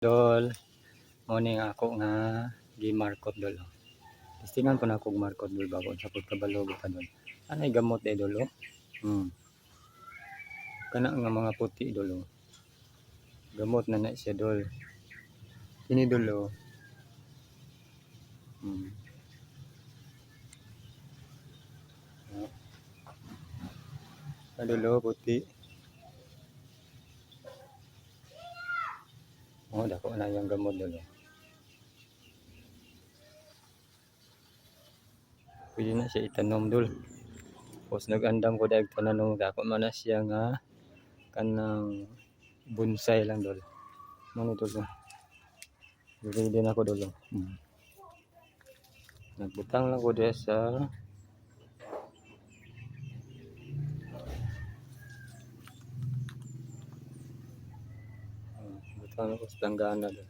Dol, morning ako nga gi-markot dol. Testingan ko na ako markot dol bago sa pagkabalo kita dol. Anay gamot dol oh. Kana nga mga puti dol oh. Gamot na siya dol. Kini dol oh. Dol oh puti. Oh, dako na yung gamot dol oh. Pwede na siya itanom dol. Tapos nag-andam ko dahil tananom ako man na siya nga kanang bonsai lang dol. Mano dol oh. Ready din ako dol oh. Nagbutang lang ko dyan sa butang ako sa tanggana dol.